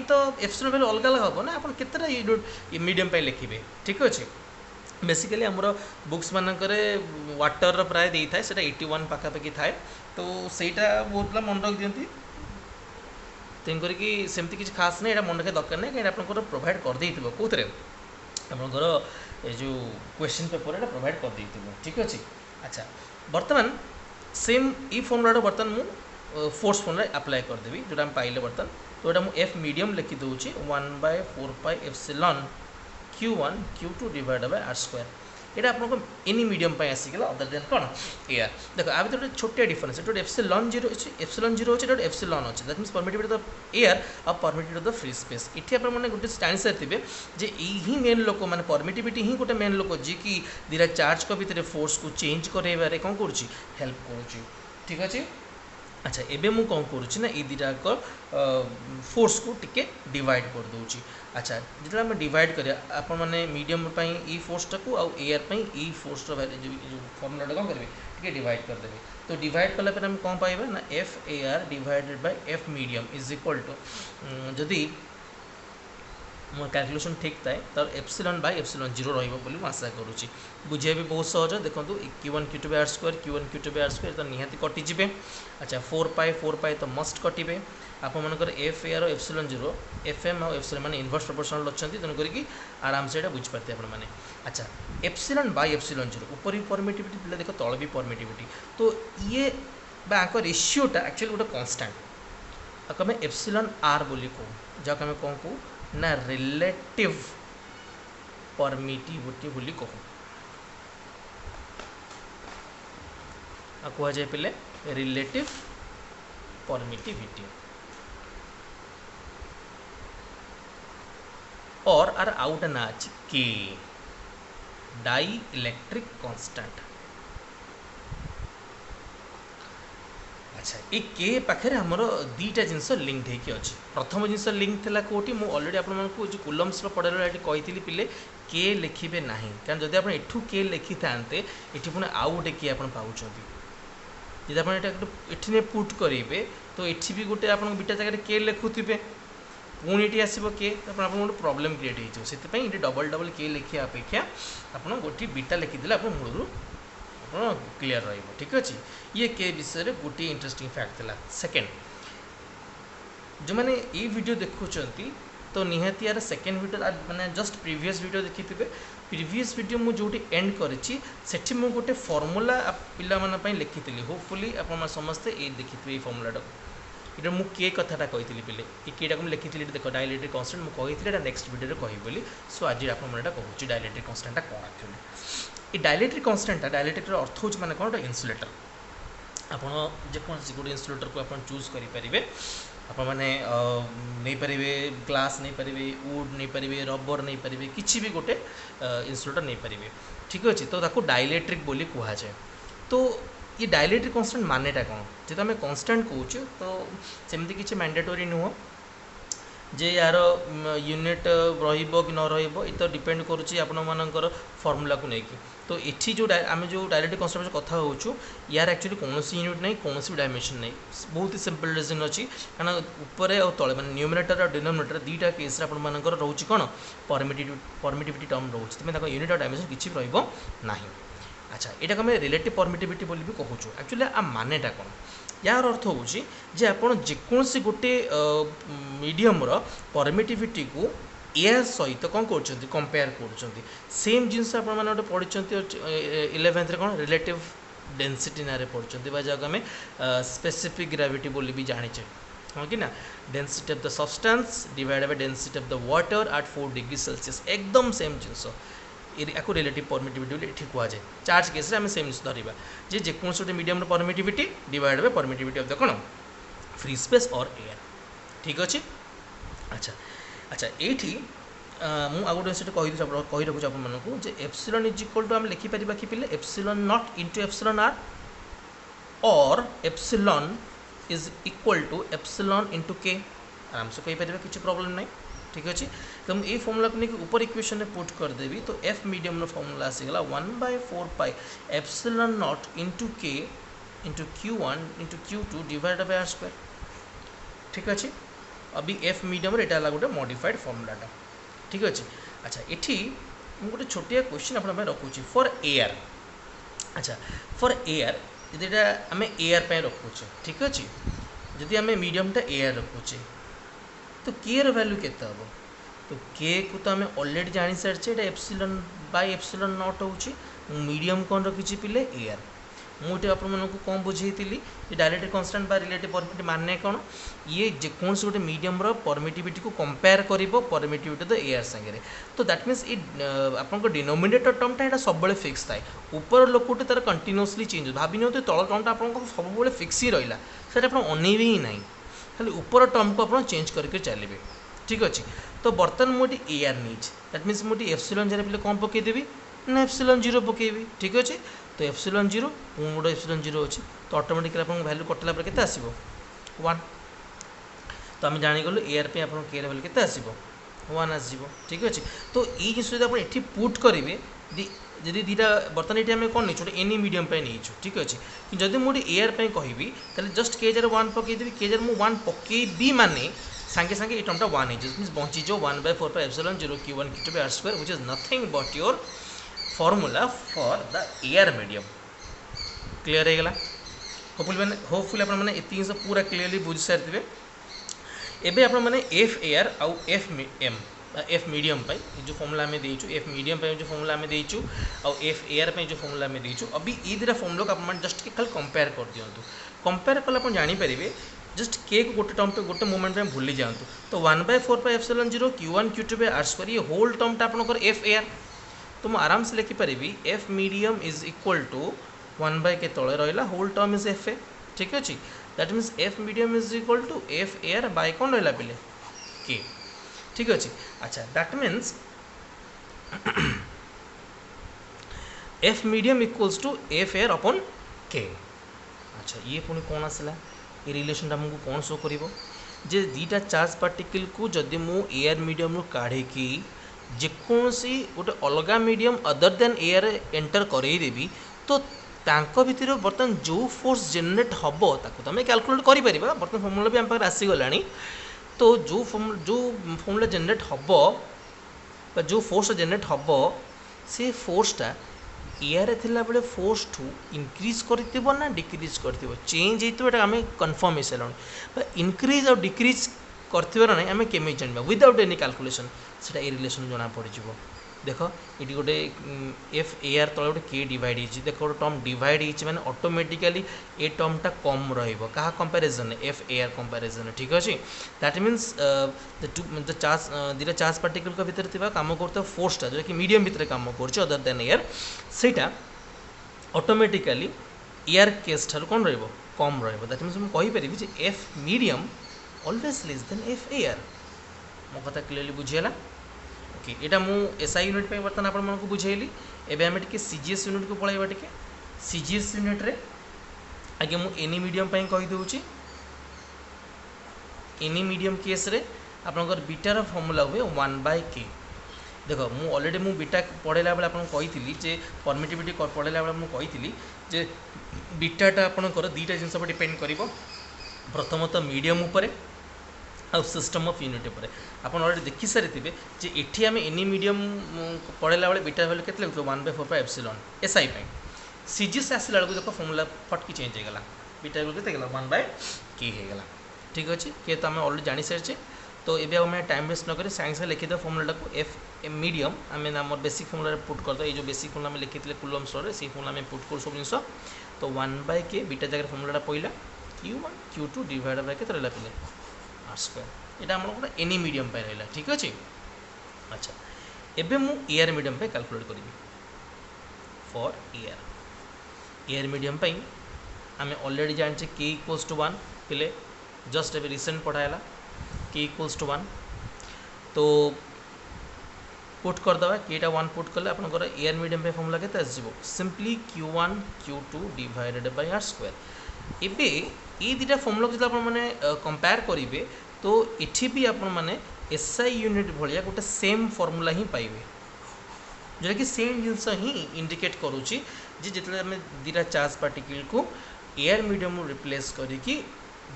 Speaker 1: तो एप्सिलॉन वैल्यू अलग अलग हम ना आप केतटा मीडियम लिखे ठीक अच्छे। बेसिकली आमर बुक्स मानकर वाटर प्राय दे था 81 पाखापाखि थाए तो सहीटा बहुत पिला मन रख दिखती तेणुक सेमती किसी खास नहीं मन रखा दरकार नहीं कहीं आप प्रोवाइड कर दे कौन आपंकर ये जो क्वेश्चन पेपर ये प्रोवाइड कर दे ठीक अच्छे। अच्छा बर्तमान सेम ई फॉर्मूला बर्तमान मु फोर्स फॉर्मूला अप्लाई करदेवी जोटा पाइले बर्तमान तो यहाँ मुझे एफ मीडियम लिखी दूसरी 1/4 epsilon Q1 Q2 divide bye r²। यहाँ आपको एनी मीडियम आसीगला अदर देन कौन एयर देखो आ भर छोटिया डिफरेंस ये एप्सिलॉन 0 अच्छे एप्सिलॉन अच्छे that means permittivity of the air और permittivity of the free space. इठी आप गोटे जानी सारे जे यही मेन लोक मैंने परमिटिविटी ही गोटे मेन लोक जी कि दीटा चार्ज को भितर फोर्स को चेंज कराइबारे कौन करुच्ची हेल्प करुच्ची ठीक अच्छे। अच्छा एबे मु कौन करुच्ची ना ये दीटाक फोर्स को टिके डिवाइड कर दूची। अच्छा जो आम डिवाइड करिया आपण मैंने मीडियम ई फोर्सटा को आउ एयर पर ई फोर्स जो फॉर्मूला कौन करेंगे टिके डिवाइड करदेवे तो डिवाइड कला आम कौन पाइबा ना F air divided by F medium is equal to जदि मो कैलकुलेशन ठीक थाए तो एप्सिलॉन बाय एप्सिलॉन 0 रही आशा करुच्ची बुझे भी बहुत सहज देखो Q1 Q2 by r² Q1 Q2 by r² तो निहाती कटिजे। अच्छा 4 तो मस्ट कटे आप मनकर एफ एयर और एप्सिलॉन 0 FM और एप्सिलॉन माने इनवर्स प्रोपोर्शनल अच्छा तेणुक आराम से बुझीपारे आपने। अच्छा एप्सिलॉन बाय एप्सिलॉन 0 ऊपर भी परमिटिविटी पिला देख तल भी परमिटिविटी तो ये रेशियोटा एक्चुअली गोटे कन्स्टांट आम एप्सिलॉन आर बोली कहूँ जहाँ आम कौन कहूँ ना रिलेटिव परमिटिविटी बोली कहूँ कह जाए पे रिलेटिव परमिटिविटी और आर आउट ना अच्छी के डाई इलेक्ट्रिक कांस्टेंट। अच्छा ये के पाखे आमर दीटा जिनस लिंक्ड होगी अच्छी प्रथम जिनस लिंक थी कौटी मुझे अलरेडी आपको जो कुलम्स पढ़ाला कही पिले के लिखे ना कारण जब आप एठू के लिखि था ये पुणी आउ गोटे के आप पाँच जब आप ये पुट करेंगे तो ये भी गोटे आप बीटा जगह के लिखुवे पुणी ये आसो के आप गोटे प्रोब्लेम क्रिएट होती डबल डबल के लिखा अपेक्षा आप गोटे बीटा लिखिदे आप मूलर क्लियर रही ठीक अच्छे। ये के विषय में गोटे इंटरेस्टिंग फैक्ट था। सेकेंड जो मैंने ये वीडियो देखुंट तो निहाती यार सेकेंड वीडियो मैंने जस्ट प्रीवियस वीडियो देखी थे प्रीवियस वीडियो मुझे जो एंड करी मुझे गोटे फॉर्मूला पाई लिखी होपफुली आप समस्ते ये देखी फॉर्मूलाटा ये मुझे के कथाटा कही पे ये केटा को लिखी देख डाइलेक्ट्रिक कांस्टेंट मुझे कही नेक्स्ट वीडियो कही बोली सो आज आप कहूँ डाइलेक्ट्रिक कांस्टेंटा कौन एक्चुअली ये डाइलेक्ट्रिक कांस्टेंटा डाइलेक्ट्रिक अर्थ हो माने कौन इन्सुलेटर आपड़ जेकोसी गोटे इन्सुलेटर को आप चूज करेंगे आप नहीं पारे ग्लास नहीं पारे वुड नहीं पारे रबर नहीं पारे किसी भी गोटे इन्सुलेटर नहीं पारे ठीक अच्छे तो ताको डाइलेक्ट्रिक बोली कह जाए। तो ये डाइलेक्ट्रिक कांस्टेंट मानेटा कौन जो आम कांस्टेंट कहूँ तो सेमती किसी मैंडेटोरी नुह जे यार यूनिट रही कि न रही तो डिपेंड करुच्ची आपर फॉर्मूला को लेकिन तो ये जो आम जो डाइलेक्ट्रिक कांस्टेंट कथा हो यार एक्चुअली कौन यूनिट नहीं कौन भी डायमेंशन नहीं बहुत ही सिंपल रिजन अच्छी कारण ऊपर और तले मैंने न्यूमिनेटर और डिनोमिनेटर दुईटा केस आपर रोच कौन परमिटिविटी टर्म रोचे तो यूनिट और डायमेंशन किसी रहा। अच्छा यहाँ आम रिलेटिव परमिटिविटी बोली भी कहूँ एक्चुअली आ मानेटा कौन यार अर्थ हूँ जे आप जेकोसी गोटे मीडियम परमिटिविटी को एयर सहित कौन कर कंपेयर कर सेम जिनस आप पढ़ी 11th कौन रिलेटिव डेंसिटी ना पढ़ते जहाँ आम स्पेसिफिक ग्रेविटी बोली भी जाने हाँ कि ना density of the substance divide by density of the water at 4 degree Celsius एकदम सेम जिनस या रिलेटिव परमिटिविटी ये कह जाए चार्ज केस आम सेम जिन धरवा जे जेको गोटे medium permittivity divide by permittivity of the कौन फ्री स्पेस और एयर ठीक अच्छे। अच्छा अच्छा ये मुझे आउ गोटे से कही रखुच्छे आपको जे एप्सिलॉन इज इक्वल टू आम लिखिपर कि पिले epsilon naught into epsilon R और epsilon is equal to epsilon into K आराम से कहीपर किसी प्रॉब्लम नहीं ठीक अच्छे। तो मुझे फॉर्मूला को लेकिन ऊपर इक्वेशन में पुट करदेवी तो एफ मीडियम फॉर्मूला आसीगला 1/4 pi epsilon naught into K into Q1 into Q2 divide by are square ठीक अच्छे। अभी एफ मीडियम एटा गोटे मॉडिफाइड फॉर्मूलाटा ठीक अच्छे। अच्छा ये मुझे गोटे छोटिया क्वेश्चन आप रखुच्छी फॉर एयर। अच्छा फॉर एयर यदि आम एयर पे रखुचे ठीक अच्छे जदि आम मीडियमटा एयर रखुचे तो के वैल्यू केते हम तो के को तो आम ऑलरेडी जानी सारी एप्सिलॉन बाय एप्सिलॉन नॉट होची मीडियम कौन रखी पिले एयर मुझे आपको कौन बुझे डायरेक्ट कन्स्टांट बा रिलेटिव परमिटिविटी माने कौन ये जेकोसी गोटे मीडियम परमिटिविटी को कंपेयर कर परमिटिविटी द एयर सागे तो दैट मीन्स आप डिनोमिनेटर टर्मटा यहाँ सब फिक्स थाए ऊपर लोकटे तार कंटिन्यूअसली चेंज भाभी नि तल टर्मटा आपको सब फिक्स ही रहा सर आप अनेबे ही ना खाली ऊपर टर्म को आप चेंज करके चलिए ठीक अच्छे। तो बर्तमान मुझे एयर नहीं दैट मीन्स मुझे एप्सिलॉन जरा पे कौन पकईदेवी ना एप्सिलॉन 0 पकईबी ठीक अच्छे। तो एप्सिलॉन 0 पुणी गोटे एप्सिलॉन 0 अच्छी तो ऑटोमेटिकली आप वैल्यू कटला पर केते आसीबो 1 तो आम जानीगलु एयर पे आप के वैल्यू केते आसीबो 1 आसीबो ठीक अच्छे। तो ये जिन जो आप पुट करेंगे जदि दीटा बर्तमान ये आम कौन नहीं एनी मीडियम पे नहीं ठीक अच्छे कि जब मुझे एयर पे कहबी ताले जस्ट के जार 1 पकईदेवी के जार मुझे 1 पकईबी माने सांगे सांगे ये टर्मटा 1 मीन्स बंचीज 1/4 pi epsilon 0 Q1 Q2 by are square which is nothing but your formula for the air medium clear हो गला होपफुली आप ये सब पूरा क्लीयरली बुझी सारी एबे आप एफ एयर आउ एफ मीडियम जो फॉर्मूला आम देचु एफ मीडियम जो फॉर्मूला आम देचु आउ एफ एयर जो फॉर्मूला आम देचु अभी ये दुटा फॉर्मूला को आप जस्ट के खाली कंपेयर कर दिंतु कंपेयर कले आप जानीपर जस्ट के को गोटे टर्म पे गोटे मोमेंट में भूली जातु तो 1/4 pi epsilon 0 Q1 Q2 by are square ये होल टर्मटा आप एफ एयर तो मुझे आराम से लिखिपारि F medium is equal to 1 by K तले रहा whole term is F A ठीक अच्छे। That means F medium is equal to F air by कौन रहा पे के ठीक अच्छे। अच्छा that means F medium equals to F air upon K. अच्छा ये पुणी कौन आसला ये रिलेशन आमको कौन शो कर जे दीटा चार्ज पार्टिकल को जदि मु एयर मीडियम रू काढ़ी जेकोसी गोटे अलग medium other than air enter करदेवी तो तांको भितर बर्तमान जो फोर्स जेनेट हम ताको तो आम कैलकुलेट कर बर्तमान फॉर्मूला भी आम पाखे आसीगला तो जो फॉर्मूला जेनेट हम जो फोर्स जेनेट हम से फोर्सटा एयर थिला बेले फोर्स टू इनक्रीज करथिबो ना डिक्रीज करथिबो चेंज होता है आम कन्फर्म हो सारे इनक्रीज और डिक्रीज करथिबार ना आम केमी जानवा विदाउट एनी कैलकुलेशन से ये रिलेशन जना पड़ज देख ये गोटे एफ एयर तले गोटे के डिवाइड हो देख गोटे टर्म डिवाइड हो मैंने ऑटोमेटिकली ये टर्मटा कम रहा कंपेरिजन एफ एयर कंपेरिजन ठीक अच्छे। दैट मीन्स द चार्ज दुटा चार्ज पार्टिकल का भितर काम करता फोर्सटा जो कि मीडियम भितर काम कर अदर देन एयर सेटा ऑटोमेटिकली एयर केस ठार कौन रम रहा दैट मीन्स मुझे कहीपरि F medium always less than F air मो कथा क्लीयरली बुझीगला ओके। यहाँ मुझे एसआई यूनिट पे बर्तमान आपको बुझेली एवं आम टे सीजीएस यूनिट को पलैबा टे सीजीएस यूनिट रे आगे मुझे एनी मीडियम कहीदे एनी मीडियम केस रे आपंकर बीटार फॉर्मूला हुए 1/k देख मुझे ऑलरेडी मुझे बीटा पढ़ेला बेले आपको कही परमिटिविटी पढ़ेला बेले मुझे कही बीटाटा आपंकर दुईटा जिन पर डिपेंड कर प्रथमतः मीडियम उपरे आउ सिस्टम ऑफ यूनिट पर आप ऑलरेडी देखी सारी थे ये आम एनी मीडियम पढ़ेला बेले बीटा वैल्यू के 1/4 पाई एप्सिलॉन एसआई सीजीएस आसला बेलू देख फॉर्मूला फटकी चेंज होगा बीटा वैल्यू के 1/k होगा ठीक अच्छे के तो आम ऑलरेडी जानी सारी तो ये आम टाइम वेस्ट नक सागे सागे लिखिद फॉर्मूला को एफ मीडियम आम आम बेसिक फॉर्मूला पुट करदे ये जो बेसिक फॉर्मूला लिखी कुलम्स लॉ से फॉर्मूला आम पुट कर सब जिन तो 1/k बीटा जगह फॉर्मूला पड़ा Q1 Q2 डिवाइड बाय के रहा पे आर स्क्वायर यहाँ आम गोटे एनी मीडियम पे रहा ठीक अच्छे। अच्छा एबे मु एयर मीडियम पे कैलकुलेट करी फॉर एयर मीडियम पे आम ऑलरेडी जानचे के इक्वल्स टू 1 पिले जस्ट एबे रिसेंट पढ़ाला के इक्वल्स टू 1 तो पुट करदे केटा 1 पुट कले आपंकर एयर मीडियम पे फॉर्मूला के simply Q1 Q2 divided by are square. एबे ये दुटा फॉर्मूला जो आपने कंपेयर करेंगे तो ये भी आपने SI यूनिट भाया गोटे सेम फॉर्मूला ही पाइबे जोटा कि सेम जिनस ही इंडिकेट करुच्ची जिते आम दुटा चार्ज पार्टिकल को एयर मीडियम रिप्लेस करके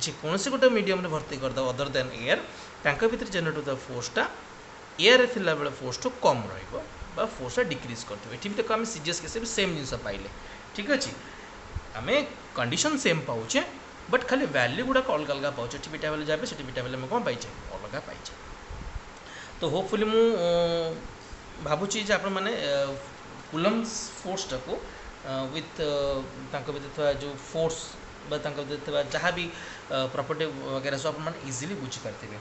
Speaker 1: जेकोसी गोटे मीडियम भर्ती करदे अदर देन एयर तांका भीतर जनरेट होता फोर्सटा एयर थिला बेले फोर्स तो कम रहा फोर्सटा डिक्रीज करते ये भी आम सीजीएस केस सेम जिन पाइले ठीक अच्छे आम कंडीशन सेम पाचे बट खाली वैल्यू गुड़ाक अलग अलग पाचे ये बीटा बेले जाए से बीटा बेले कौन पाइचे अलग पाइचे। तो होपफुली मु भावुची आप कुलम्स फोर्सटा को विथ भीतर जो फोर्स भीतर जहाँ भी प्रॉपर्टी वगैरह सब आप इजीली बुझीपारे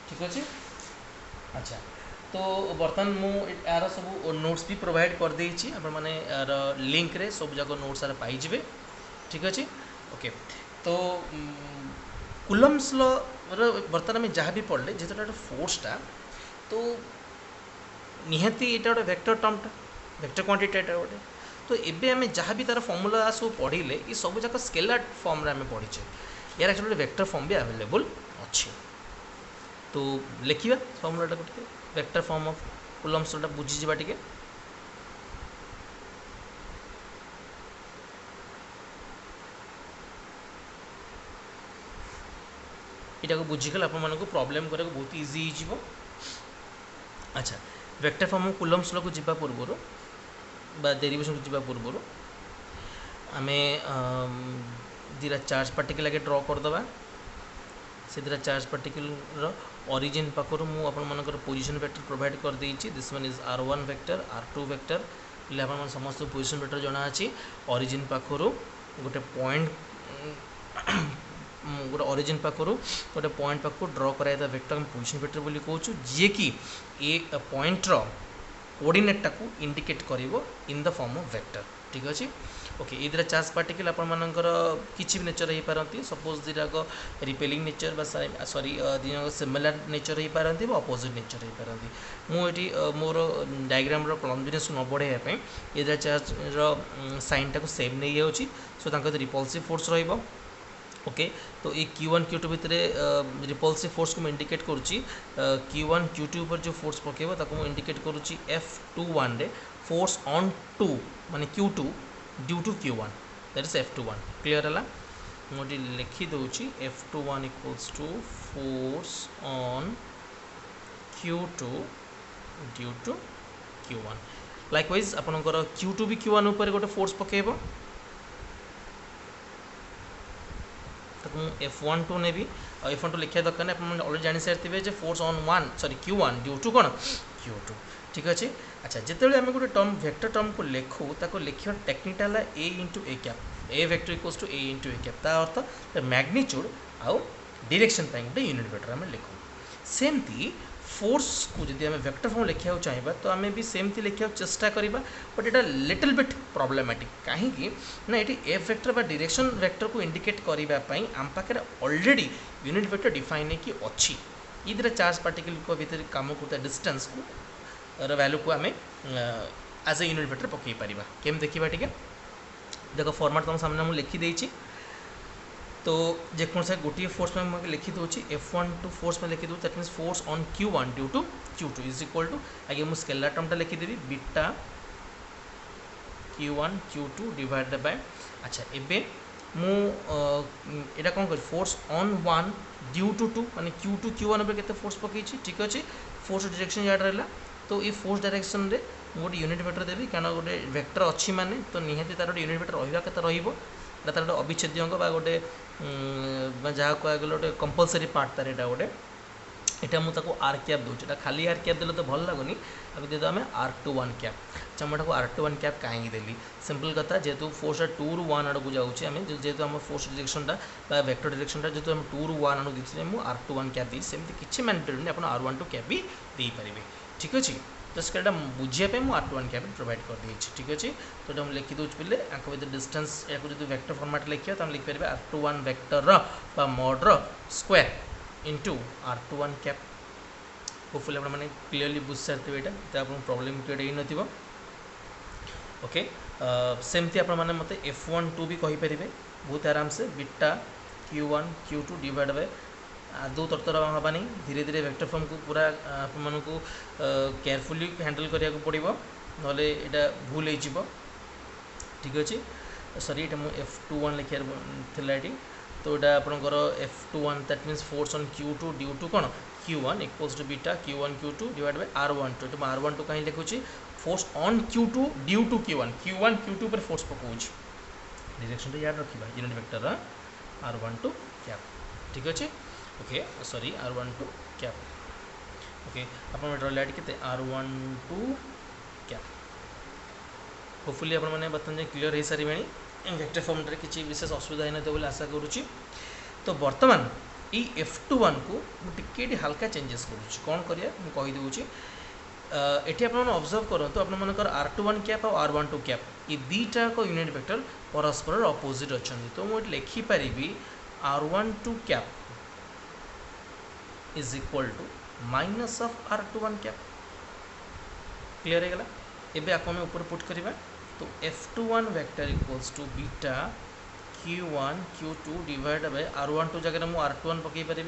Speaker 1: ठीक अच्छे। अच्छा तो बर्तमान मु यार सब नोट्स भी प्रोवाइड कर देछि आपने यार लिंक रे सब जगह नोट्स यार पाइबे ठीक अच्छे ओके। तो कुलम्स लॉ बर्तमान आम जहाँ भी पढ़ले जेहतु फोर्सटा तो निहाती यहाँ गोटे वेक्टर टर्मटा वेक्टर क्वांटिटी गोटे तो एबे आम जहाँ भी तार फॉर्मूला सब पढ़ले ये सब जाक स्केलर फॉर्म रे आम पढ़ीचे यार एक्चुअली वेक्टर फॉर्म भी अवेलेबल अच्छे। तो लिखा फॉर्मूलाटा गोटे vector form of Coulomb's law बुझीजा टे यहाँ बुझीगले आपको प्रॉब्लम करा बहुत इजी हो। अच्छा vector form of Coulomb's law को जीवा पूर्व डेरिवेशन को जीवा पूर्व आम दुटा चार्ज पार्टिकल आगे ड्रॉ करदे से दुटा चार्ज पार्टिकल ओरिजिन पाखर मुझे पोजिशन वेक्टर प्रोवाइड कर देछि this one is R1 vector R2 vector पे आप समस्त पोजिशन वेक्टर जना अच्छी ओरिजिन पाखर गोटे पॉइंट गोटे ओरिजिन पाखर गोटे पॉइंट पाख ड्रॉ कराया वेक्टर हम पोजिशन वेक्टर बोली कहूँ जी कि ए पॉइंटर कोऑर्डिनेटा को इंडिकेट करिवो in the form of vector ठीक अच्छे ओके। ये दुटा चार्ज पार्टिकल आपर किसी भी नेचर हो पारती सपोज दुटाक रिपेलिंग नेचर सॉरी दुटाक सिमिलर नेचर हो पारती अपोजिट नेचर हो पारती मुझे मोर डायग्राम क्लम्बीनेस न बढ़ाई ये दुटा चार्ज साइनटा को सेम नहीं जाऊँगी सो रिपल्सिव फोर्स रहिबो ओके। तो ये Q1 Q2 भितर रिपल्सिव फोर्स को इंडिकेट करुच्ची Q1 Q2 पर जो फोर्स पकेब ताको इंडिकेट करुच्ची F21 रे फोर्स ऑन टू माने Q2 due to Q1 that is F21 clear है मुझे लिखी दूची F21 equals to force on Q2 due to Q1 likewise आपनकर Q2 भी Q1 ऊपर गोटे फोर्स पकेब F12 ने भी F12 लिखा दरकार नहीं ऑलरेडी जानी सारी जे force on 1 sorry Q1 due to कौन Q2 ठीक अच्छे। अच्छा जिते आम गोटे टर्म वेक्टर टर्म को लिखू ताको लिखा टेक्निकटा है A into A cap A vector equals to A into A cap ता अर्थ मैग्नीट्यूड आउ डायरेक्शन गोटे यूनिट वेक्टर आम लिखू सेमती फोर्स को जब आम वेक्टर फॉर्म लिखा चाहिए तो आम भी सेमती लिखा चेष्टा करवा बट ये लिटिल बिट प्रॉब्लमेटिक कहीं ना ये एफ वेक्टर बा डायरेक्शन वेक्टर को इंडिकेट करने आम पाखे ऑलरेडी यूनिट वेक्टर डिफाइन की अच्छी ये दुटा चार्ज पार्टिकल को भीतर काम करता डिस्टेंस को वैल्यू को आम एज ए यूनिट वेक्टर पकई पार केम देखा टे देख फॉर्मेट तुम सामने मुझे लिखिदे तो जेकोसी गोटे फोर्स में मुझे लिखी दूसरी F12 फोर्स में लिखी दूँ that means force on Q1 due to Q2 is equal to आगे मुझे स्केलर टर्मटा लिखिदेवी beta Q1 Q2 divided by अच्छा एबे मुझे कौन कर फोर्स ऑन 1 ड्यू टू 2 माने Q2 Q1 पे केते फोर्स पकई ठीक अच्छे फोर्स डायरेक्शन याड रहा तो ये फोर्स डायरेक्शन रे गोटे यूनिट वेक्टर देवी कारण गोटे वेक्टर अच्छी माने तो निहाती तार गोटे यूनिट वेक्टर रहा के रही तार गोटे अविच्छेद्य अंग गोटे जहाँ कह गोटे कंपलसरी पार्ट तार यहाँ गोटे यहाँ मुझे आर कैप दूसरी खाली आर कैप देते तो भल लगुनि अब दे आम R21 कैप अच्छा मुझे R21 कैप कहीं देली सिंपल कथा जेहेतु फोर्स 2 रू 1 आड़ को जाऊँगी आम जेहेतु आम फोर्स डिरेक्शनटा वेक्टर डिरेक्शनटा जेहेतु आम 2 रू 1 आड़ देते मुझे R21 कैप दी सेमती किसी मैंडेटरी नहीं आप R12 कैप भी दे पारे ठीक अच्छे जस्ट क्या बुझापी मुझे R21 कैप प्रोवाइड कर देती ठीक अच्छे तो ये लिखी दूँ पे आपको भर डिस्टेंस या जो वेक्टर फॉर्मेट लिखा तो लिखिपर R21 वेक्टर मॉडर square into R21 cap hopefully आप क्लीयरली बुझ सारी यहाँ आप प्रॉब्लम क्रिएट हो न ओके सेमती आप मत F12 भी कहींपर बहुत आराम से beta Q1 Q2 divide bye आदौ तरतर हवा नहीं धीरे धीरे वेक्टर फॉर्म को पूरा आपको केयरफुली हैंडल करा पड़ो ना यहाँ भूल हो ठीक अच्छे सॉरी ये मुझे F21 लिखार थी तो यहाँ आपंकर F21 that means force on Q2 due to कौन Q1 equals to beta Q1 Q2 divide by R12 तो R12 कहीं लिखुची force on Q2 due to Q1 Q2 पर फोर्स पकाऊँ डायरेक्शन तो याद रखा यूनिट वेक्टर R12 कैप ठीक अच्छे okay sorry R12 cap okay आप ड्रॉ के R12 कैप होपफुली आप बर्तमान क्लीयर हो सारे वेक्टर फॉर्मटे किसी विशेष असुविधा ही ना आशा करुँची तो बर्तमान ये F21 को मुझे हल्का चेंजेस करुँच कौन करिया कहीदे ये आप ऑब्जर्व करूँ आपंकर R21 कैप और R12 कैप ये दुईटा को यूनिट वेक्टर परस्पर अपोजिट अच्छा तो मुझे लिखिपारि R12 cap is equal to minus of R21 cap clear हो गला एबे आपको हमें ऊपर पुट करवा तो F21 vector equals to beta Q1 Q2 divide by R12 जगह मुझे R21 पकई पारि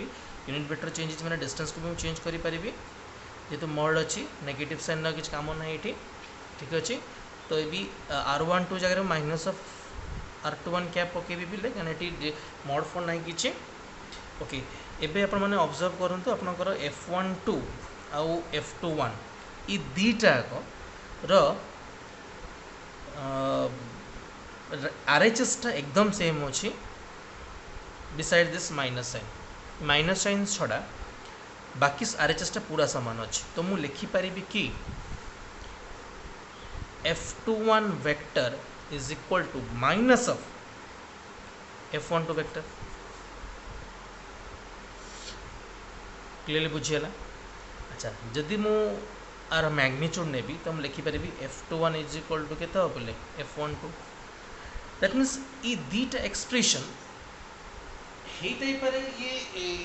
Speaker 1: यूनिट वेक्टर चेंज मैंने डिस्टेंस को भी चेंज करें जेहेतु मॉड अच्छी नेगेटिव साइन ना किसी काम ना ये ठीक अच्छे तो ये R12 जगह माइनस ऑफ R21 कैप पकईबी पिले कहीं मॉड फोन ना कि ओके एबे आप ऑब्जर्व करूँ आपंकर F12 आउ F21 ये दुईटा RHS टा एकदम सेम अच्छी डिसाइड दिस माइनस साइन छड़ा बाकी RHS टा पूरा सामान अच्छी तो मुझे लिखिपारि कि F21 vector is equal to minus of F12 vector clearly बुझीगला अच्छा जदि मु आर मैग्नीट्यूड ने तो मुझे लिखिपारि F21 इज इक्वल टू के बोले F12 दैट मीन्स ये दुईटा एक्सप्रेशन होते ये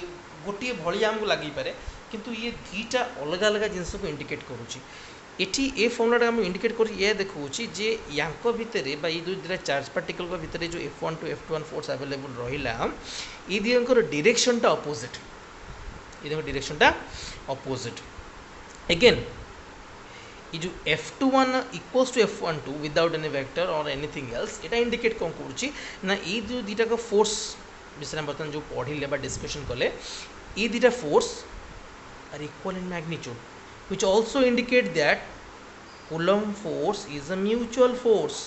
Speaker 1: गोटे भाई आमको लगे किंतु ये दुईटा अलग अलग जिनस को इंडिकेट करुँची एटी ए फॉर्मुलाटा आम इंडिकेट कर देखा जे या भितर ये दुईटा चार्ज पार्टिकल भितर जो F12 F21 फोर्स अवेलेबल रहा ये दुईकर डायरेक्शनटा अपोजिट ये डायरेक्शनटा अपोजिट अगेन ये जो F21 equals to F12 without any vector और एनीथिंग एल्स ये इंडिकेट कौन करुँची ना ये जो दुईटा का फोर्स विषय में बर्तमान जो पढ़े डिस्कशन कले ये दुईटा force are equal in magnitude which also indicate that coulomb force is a mutual force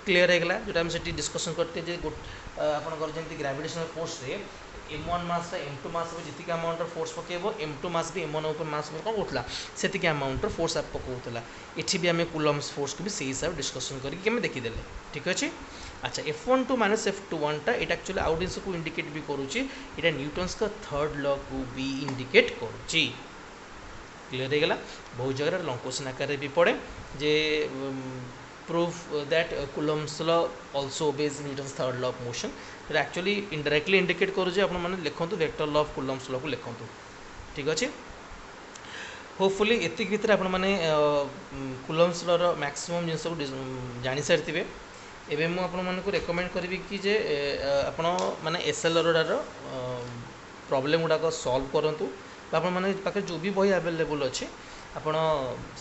Speaker 1: clear हो गला जो से डिस्कशन करते आपंकर जमी ग्रेविटेशनल फोर्स रे M1 मास M2 मास जी अमाउंट फोर्स पकेब M2 मास भी M1 ऊपर मास कौन कौन से अमाउंट फोर्स आप पकाला ये भी आम कूलम्ब्स फोर्स को भी से हिसाब डिस्कसन करके देखीदे ठीक अच्छे अच्छा F12 माइनस F21 टा ये एक्चुअली आउ जिन को इंडिकेट भी करुँची ये न्यूटन्स का थर्ड लॉ को भी इंडिकेट करुँची क्लियर हो गला बहुत जगह लॉन्ग क्वेश्चन आकार भी पड़े जे proof that Coulomb's law also obeys Newton's third law of motion तो एक्चुअली इनडायरेक्टली इंडिकेट करुँचे आपने लिखूँ vector law of Coulomb's law को लिखूँ ठीक अच्छे होपफुली एतिक भितर आपने कूलम्ब्स लॉ रो मैक्सिमम जिन को जानी सारी एवं मुझे रेकमेंड करी कि जे आपण माने SLR प्रॉब्लम गुड़ाक सॉल्व करूँ पाखे जो भी बही अवेलेबल अच्छे आपण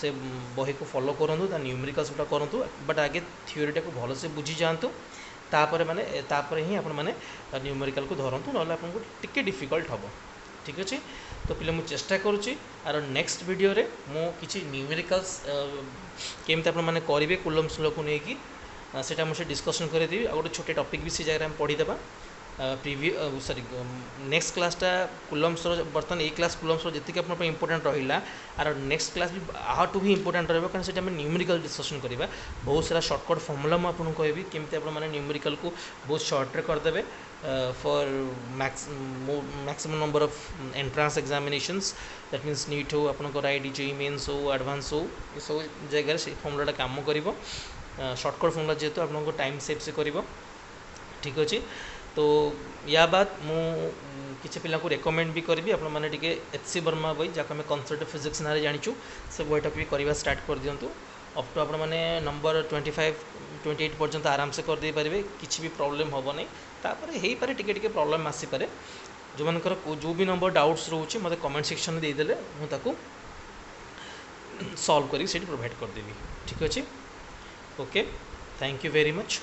Speaker 1: से बही को फॉलो करूँ न्यूमेरिकल्स गुड़ा करूँ बट आगे थ्योरीटा को भल से बुझी जातु तापर माने ही आपण माने न्यूमेरिकल को धरतु ना आपको टिके डिफिकल्ट हम ठीक अच्छे तो पिले मुझे चेष्टा करुँची आर नेक्स्ट वीडियो रे मु किछि न्यूमेरिकल्स केमती आपण माने करेंगे कूलम्ब्स लॉ को लेकिन सेटा मुझे डिस्कसन करदेवी आ गोटे छोटे टॉपिक भी से जगह पढ़ीदेवा सॉरी नेक्स्ट क्लासटा कुलम्सर बर्तमान ए क्लास कुलम्सर जी आप इंपोर्टाट रहा आर नेक्स्ट क्लास भी आठू भी इंपोर्टाट रहा कारण से न्यूमेरिकल डिस्कसन करवा बहुत सारा सर्टकट फर्मुला मुझे कहबी केमी आप न्यूमेरिकल को बहुत सर्ट्रे करदे for maximum number of entrance examinations that means NEET हो आपंकर आईडी जेई मेन्स हो एडवांस हो ये सब जगह से फर्मुलाटा काम कर सर्टकट फर्मुला जेहेतु आपको टाइम सेव से कर ठीक अच्छे तो या बाद मु किसी पिला को रेकमेंड भी करी आपण मैंने टी एच.सी. वर्मा बई जहाँ आम कन्सेप्ट फिजिक्स ना जाचु से बईटा भी करवा स्टार्ट कर दिंतु अप टू आपण मैंने नंबर 25 28 पर्यंत आराम से करदे पारे किसी भी प्रॉब्लम हम नहीं तापर हो पारे टिके प्रॉब्लम आसीपे जो मनकर जो भी नंबर डाउट्स रोचे मत कमेंट सेक्शन में देदेले मुझे सॉल्व करी प्रोवाइड करदेवी ठीक अच्छे okay thank you very much.